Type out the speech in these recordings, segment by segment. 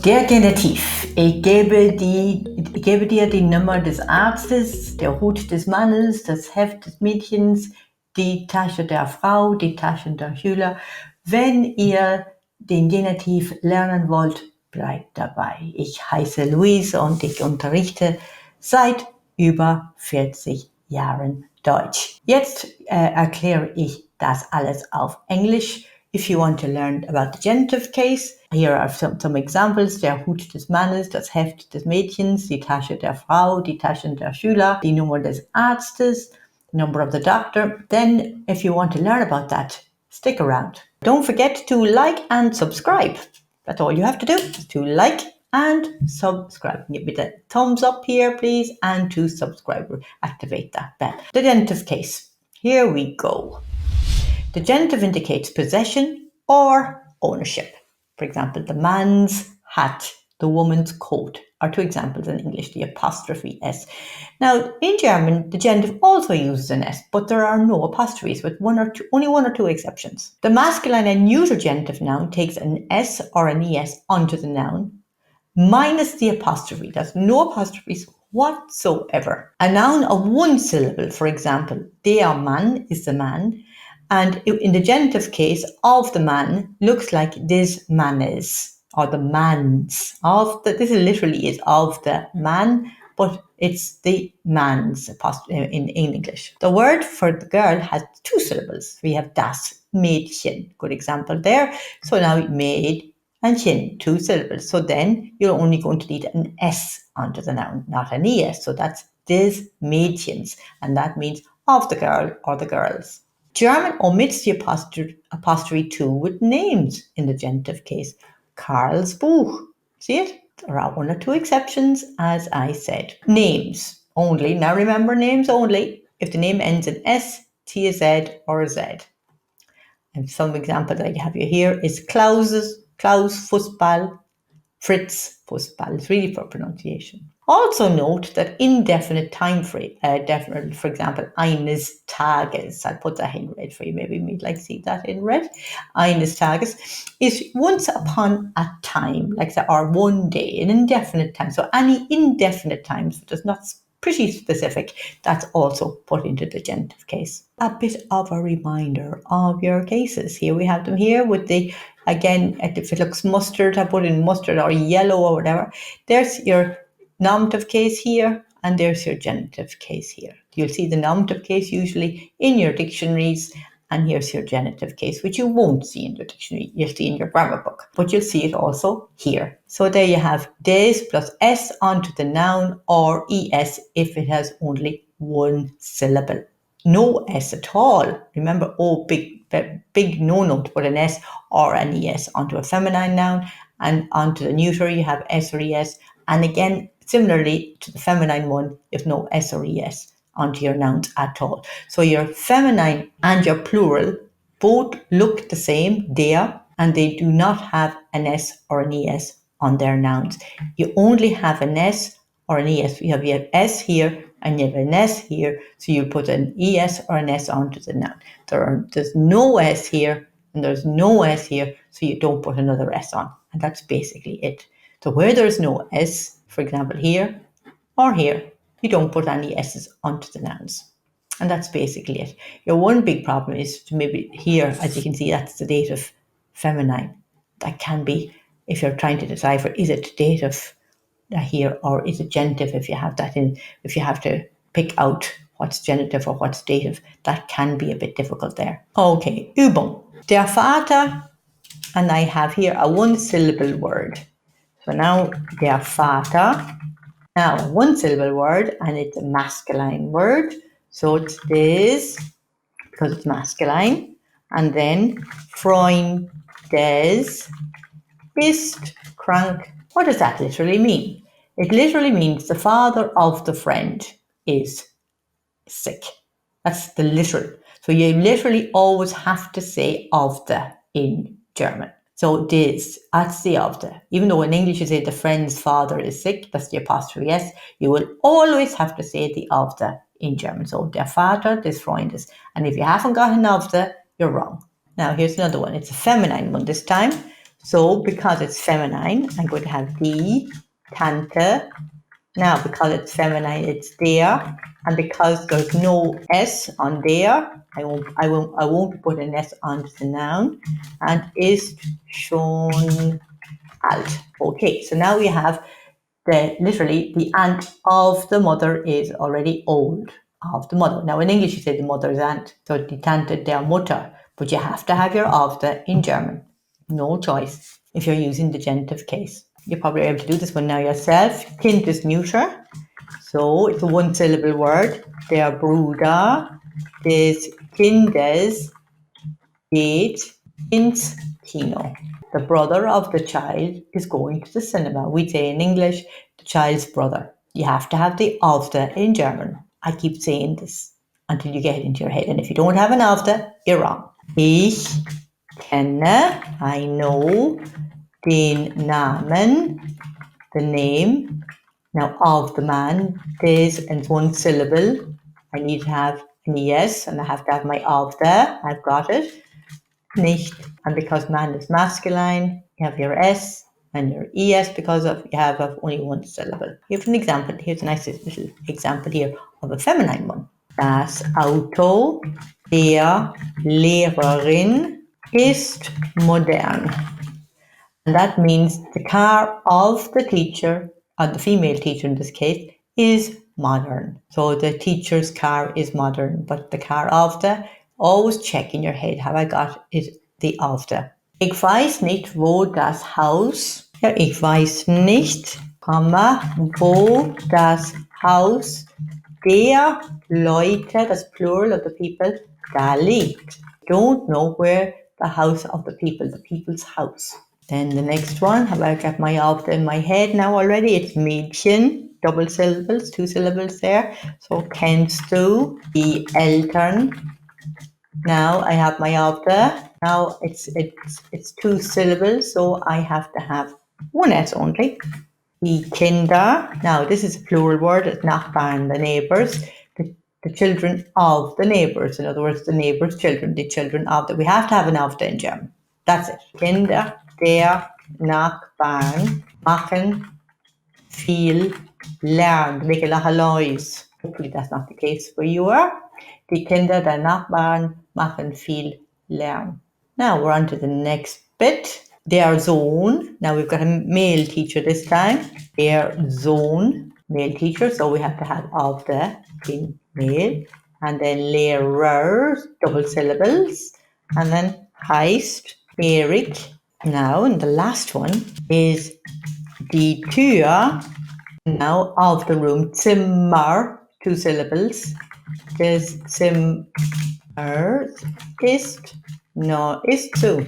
Der Genitiv. Ich gebe dir die Nummer des Arztes, der Hut des Mannes, das Heft des Mädchens, die Tasche der Frau, die Taschen der Schüler. Wenn ihr den Genitiv lernen wollt, bleibt dabei. Ich heiße Louise und ich unterrichte seit über 40 Jahren Deutsch. Jetzt erkläre ich das alles auf Englisch. If you want to learn about the genitive case, here are some examples. Der Hut des Mannes, das Heft des Mädchens, die Tasche der Frau, die Taschen der Schüler, die Nummer des Arztes, the number of the doctor. Then, if you want to learn about that, stick around. Don't forget to like and subscribe. That's all you have to do, is to like and subscribe. Give me the thumbs up here, please, and to subscribe. Activate that bell. The genitive case. Here we go. The genitive indicates possession or ownership. For example, the man's hat, the woman's coat, are two examples in English, the apostrophe S. Now, in German, the genitive also uses an S, but there are no apostrophes, with only one or two exceptions. The masculine and neuter genitive noun takes an S or an ES onto the noun, minus the apostrophe. There's no apostrophes whatsoever. A noun of one syllable, for example, der Mann is the man, and in the genitive case of the man looks like des Mannes, or the man's. This literally is of the man, but it's the man's in English. The word for the girl has two syllables. We have das Mädchen, good example there. So now Maid and Chen, two syllables. So then you're only going to need an S onto the noun, not an ES. So that's des Mädchens, and that means of the girl or the girls. German omits the apostrophe too with names in the genitive case. Karl's Buch. See it? There are one or two exceptions, as I said. Names only. Now remember, names only if the name ends in S, T, Z, or a Z. And some example that I have you here is Klaus Fußball, Fritz Fußball. It's really for pronunciation. Also note that indefinite time frame, definitely, for example, eines Tages, I'll put that in red for you, maybe you'd like to see that in red. Eines Tages is once upon a time, like that, or one day, an indefinite time. So any indefinite time, so it's not pretty specific, that's also put into the genitive case. A bit of a reminder of your cases. Here we have them here with the, again, if it looks mustard, I put in mustard or yellow or whatever. There's your nominative case here, and there's your genitive case here. You'll see the nominative case usually in your dictionaries, and here's your genitive case, which you won't see in the dictionary. You'll see in your grammar book, but you'll see it also here. So there you have des plus S onto the noun, or ES if it has only one syllable. No S at all. Remember, big no-no to put an S or an ES onto a feminine noun, and onto the neuter you have S or ES. And again, similarly to the feminine one, if no S or ES onto your nouns at all. So your feminine and your plural both look the same, der, and they do not have an S or an ES on their nouns. You only have an S or an ES. You have S here and you have an S here, so you put an ES or an S onto the noun. There's no S here and there's no S here, so you don't put another S on. And that's basically it. So where there's no S, for example here or here, you don't put any S's onto the nouns. And that's basically it. Your one big problem is maybe here, as you can see, that's the dative feminine. That can be, if you're trying to decipher, is it dative here or is it genitive, if you have that in, if you have to pick out what's genitive or what's dative, that can be a bit difficult there. Okay, Übung. Der Vater, and I have here a one-syllable word. So now, der Vater, now a one-syllable word, and it's a masculine word. So it's this, because it's masculine. And then, Freund des ist krank. What does that literally mean? It literally means the father of the friend is sick. That's the literal. So you literally always have to say of the in German. So this, that's the of the. Even though in English you say the friend's father is sick, that's the apostrophe S, you will always have to say the of the in German. So der Vater des Freundes. And if you haven't got an of the, you're wrong. Now here's another one. It's a feminine one this time. So because it's feminine, I'm going to have die Tante. Now because it's feminine, it's der. And because there's no S on there, I won't put an S on the noun. And ist schon alt. Okay, so now we have literally the aunt of the mother is already old. Of the mother. Now in English you say the mother's aunt, so die Tante der Mutter, but you have to have your of the in German. No choice if you're using the genitive case. You're probably able to do this one now yourself. Kind is neuter, so it's a one syllable word. Der Bruder des Kindes geht ins Kino. The brother of the child is going to the cinema. We say in English, the child's brother. You have to have the of the in German. I keep saying this until you get it into your head. And if you don't have an of the, you're wrong. Ich kenne, I know, den Namen, the name, now of the man, des and one syllable. I need to have an es and I have to have my of the. I've got it. Nicht, and because man is masculine, you have your S and your ES because you have only one syllable. Here's an example. Here's a nice little example here of a feminine one. Das Auto der Lehrerin ist modern. And that means the car of the teacher, or the female teacher in this case, is modern. So the teacher's car is modern, but the car of the, always check in your head, have I got it, the of the. Ich weiß nicht, wo das Haus, ja, ich weiß nicht, wo das Haus der Leute, das plural of the people, da liegt. Don't know where the house of the people's house. Then the next one, have I got my of the in my head now already? It's Mädchen, double syllables, two syllables there. So kennst du die Eltern? Now I have my of the. Now it's two syllables, so I have to have one S only. Die Kinder. Now this is a plural word. It's Nachbarn, the neighbors. The children of the neighbors. In other words, the neighbors' children. The children of the. We have to have an of the in German. That's it. Kinder der Nachbarn machen viel Lärm. Make a lot of noise. Hopefully that's not the case where you are. Die Kinder der Nachbarn machen viel Lärm. Now we're on to the next bit. Der Sohn. Now we've got a male teacher this time. Der Sohn, male teacher. So we have to have of the in male. And then Lehrer, double syllables. And then heißt Erik. Now, and the last one is die Tür. Now of the room. Zimmer, two syllables. Des Zimmers ist zu.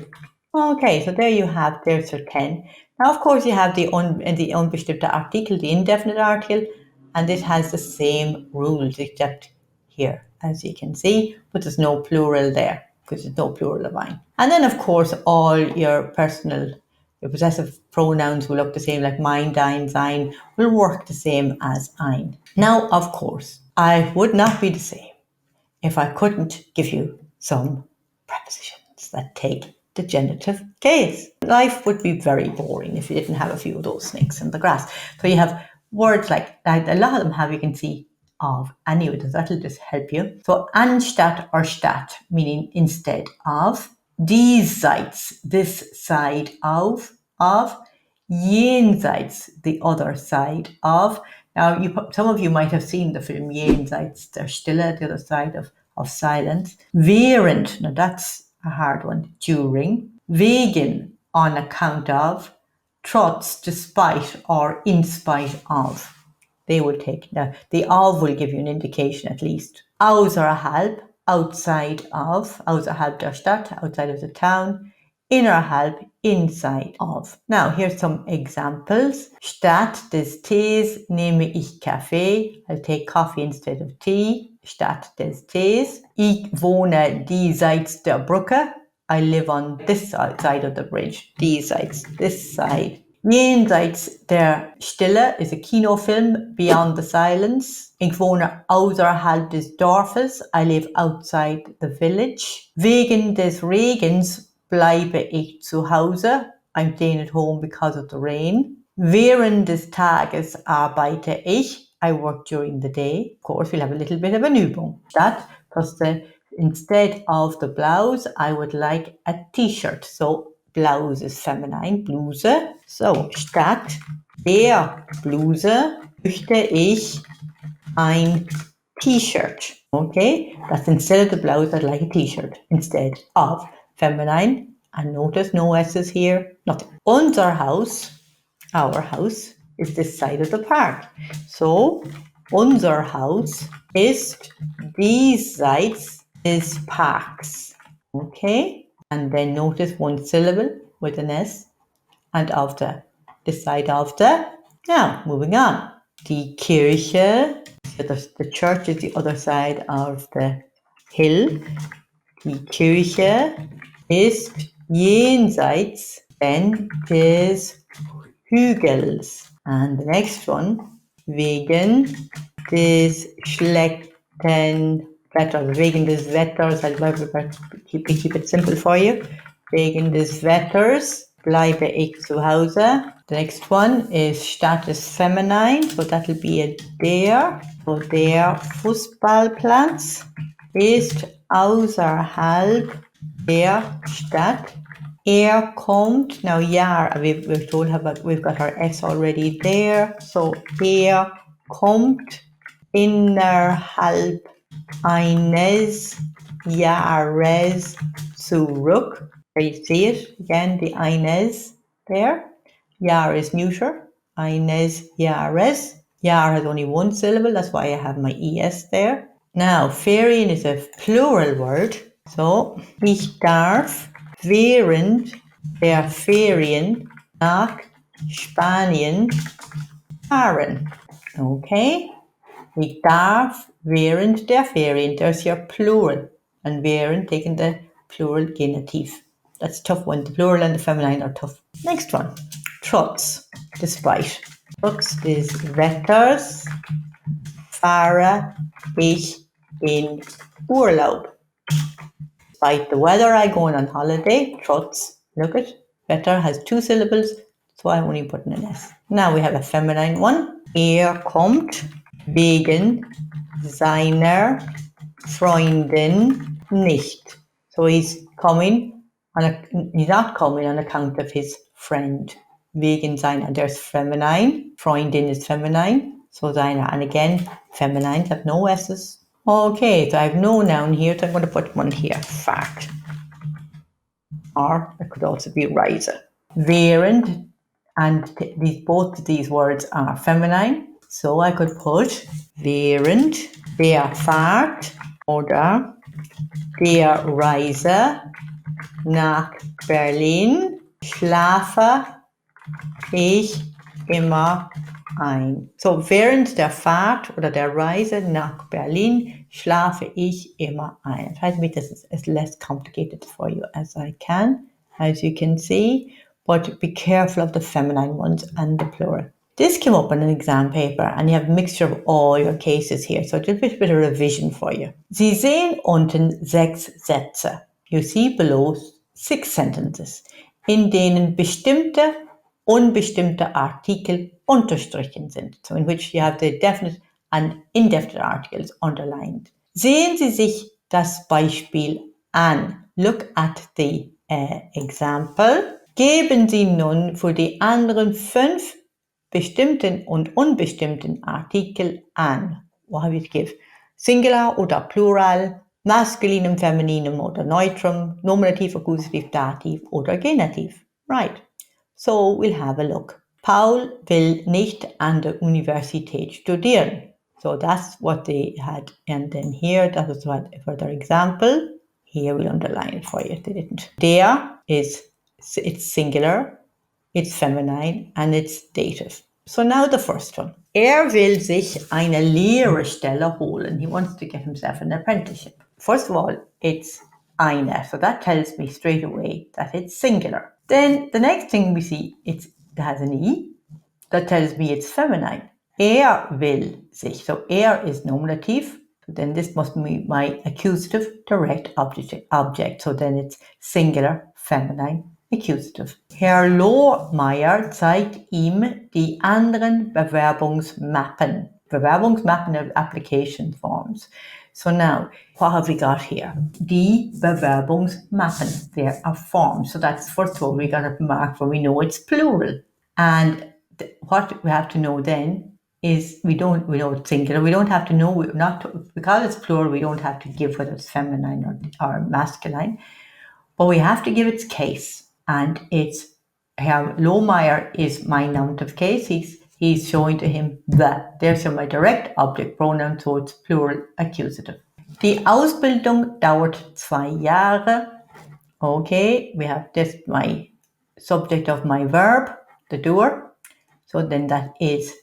Okay, so there you have, there's your 10. Now, of course, you have the unbestimmte Artikel, the indefinite article, and it has the same rules except here, as you can see, but there's no plural there because there's no plural of ein. And then, of course, all your possessive pronouns will look the same, like mein, dein, sein, will work the same as ein. Now, of course, I would not be the same if I couldn't give you some prepositions that take the genitive case. Life would be very boring if you didn't have a few of those snakes in the grass. So you have words like a lot of them have, you can see, of. Anyway, that'll just help you. So anstatt or statt, meaning instead of. Diesseits, this side of. Jenseits, the other side of. Now, some of you might have seen the film Jenseits, der Stille, the other side of silence. Während, now that's a hard one. During. Wegen, on account of. Trotz, despite or in spite of. They will take. Now, the of will give you an indication at least. Außerhalb, outside of. Außerhalb der Stadt, outside of the town. Innerhalb, inside of. Now, here's some examples. Statt des Tees nehme ich Kaffee. I'll take coffee instead of tea. Statt des Tees. Ich wohne diesseits der Brücke. I live on this side of the bridge. These sides, this side. Jenseits der Stille is a Kinofilm, Beyond the Silence. Ich wohne außerhalb des Dorfes. I live outside the village. Wegen des Regens bleibe ich zu Hause. I'm staying at home because of the rain. Während des Tages arbeite ich. I work during the day. Of course, we'll have a little bit of an Übung. That, because instead of the blouse, I would like a t-shirt. So, Blouse is feminine, Bluse. So, statt der Bluse möchte ich ein T-shirt. Okay, that's instead of the blouse, I'd like a t-shirt. Instead of feminine. And notice no S's here, nothing. Unser Haus, our house, is this side of the park. So, unser Haus ist diesseits des Parks. Okay, and then notice one syllable with an S and after this side after. Now, moving on. Die Kirche, the church is the other side of the hill. Die Kirche ist jenseits des Hügels. And the next one, wegen des schlechten Wetters. Wegen des Wetters, I'll keep it simple for you. Wegen des Wetters bleibe ich zu Hause. The next one is statt is feminine, so that'll be a der. So der Fußballplatz ist außerhalb der Stadt. Er kommt, now we're told we've got our S already there, so er kommt innerhalb eines Jahres zurück. There you see it again, the eines there. Jahr is neuter, eines Jahres. Jahr has only one syllable, that's why I have my ES there. Now, Ferien is a plural word, so ich darf während der Ferien nach Spanien fahren. Okay? Ich darf während der Ferien, there's your plural, and während taking the plural genitive. That's a tough one. The plural and the feminine are tough. Next one, trotz, despite. Trotz des Wetters fahre ich in Urlaub. Despite the weather, I go on holiday. Trotz, look at, Wetter has two syllables, so I'm only putting an S. Now we have a feminine one. Kommt wegen seiner Freundin nicht. So he's not coming on account of his friend. Wegen seiner, there's feminine. Freundin is feminine. So seiner, and again, feminines have no S's. Okay, so I have no noun here, so I'm going to put one here. Fact. Or it could also be riser. Während, and both of these words are feminine. So I could put während der Fahrt oder der Reise nach Berlin schlafe ich immer ein. So, während der Fahrt oder der Reise nach Berlin schlafe ich immer ein. I try to make this as less complicated for you as I can, as you can see, but be careful of the feminine ones and the plural. This came up on an exam paper and you have a mixture of all your cases here, so just a bit of revision for you. Sie sehen unten 6 Sätze. You see below 6 sentences, in denen bestimmte, unbestimmte Artikel unterstrichen sind. So in which you have the definite and indefinite articles underlined. Sehen Sie sich das Beispiel an. Look at the example. Geben Sie nun für die anderen 5 bestimmten und unbestimmten Artikel an. What have you to give? Singular oder Plural, Maskulinum, Femininum oder Neutrum, Nominativ, Akkusativ, Dativ oder Genitiv. Right. So we'll have a look. Paul will nicht an der Universität studieren. So that's what they had. And then here, that was what for their example. Here we'll underline it for you if they didn't. Der is, it's singular, it's feminine, and it's dative. So now the first one. Will sich eine Lehrerstelle holen. He wants to get himself an apprenticeship. First of all, it's eine. So that tells me straight away that it's singular. Then the next thing we see, it has an E. That tells me it's feminine. Will sich. So is nominative. So then this must be my accusative direct object. So then it's singular, feminine, accusative. Herr Lohmeier zeigt ihm die anderen Bewerbungsmappen. Bewerbungsmappen of application forms. So now, what have we got here? Die Bewerbungsmappen. There are forms. So that's first of all, we got a mark where we know it's plural. And what we have to know then is we know it's singular. We don't have to know, because it's plural, we don't have to give whether it's feminine or masculine. But we have to give its case. And it's Herr Lohmeier is my nominative case. He's showing to him the. There's my direct object pronoun, so it's plural accusative. Die Ausbildung dauert 2 Jahre. Okay, we have this, my subject of my verb, the doer. So then that is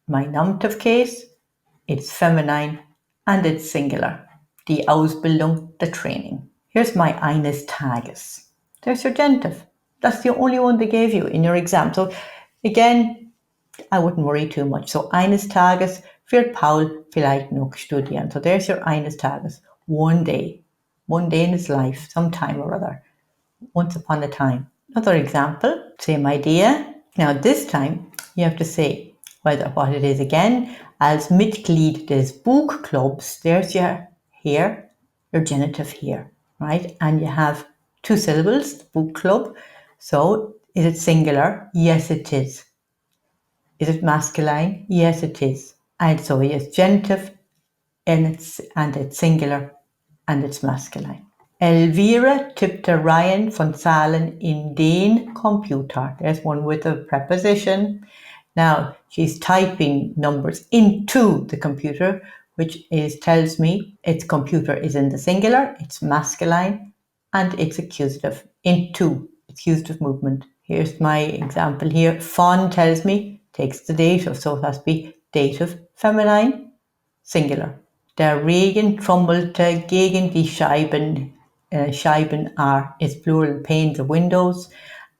my nominative case. It's feminine and it's singular. Die Ausbildung, the training. Here's my eines Tages. There's your genitive. That's the only one they gave you in your exam. So again, I wouldn't worry too much. So eines Tages wird Paul vielleicht noch studieren. So there's your eines Tages. One day in his life, sometime or other. Once upon a time. Another example, same idea. Now this time you have to say what it is again. Als Mitglied des Buchclubs, there's your genitive here, right? And you have 2 syllables, book club. So is it singular? Yes, it is. Is it masculine? Yes, it is. And so yes, genitive, and it's singular, and it's masculine. Elvira tippte Reihen von Zahlen in den Computer. There's one with a preposition. Now she's typing numbers into the computer, which tells me its computer is in the singular, it's masculine, and it's accusative. Into, accusative movement. Here's my example here. Von tells me, takes the dative, so it has to be dative, feminine, singular. Der Regen trommelte gegen die Scheiben. Scheiben is plural, panes of windows.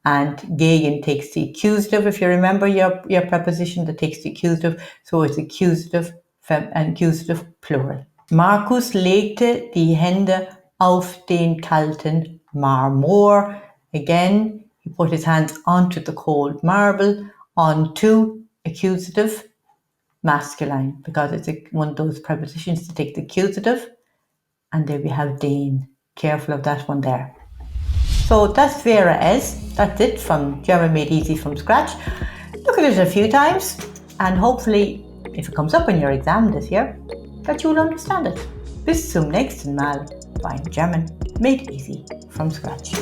And gegen takes the accusative. If you remember your preposition that takes the accusative, so it's accusative and accusative plural. Markus legte die Hände auf den kalten Marmor. Again, he put his hands onto the cold marble, onto accusative, masculine, because it's one of those prepositions to take the accusative. And there we have den. Careful of that one there. So das wäre es. That's it from German Made Easy from scratch. Look at it a few times and hopefully, if it comes up in your exam this year, that you'll understand it. Bis zum nächsten Mal beim German Made Easy from scratch.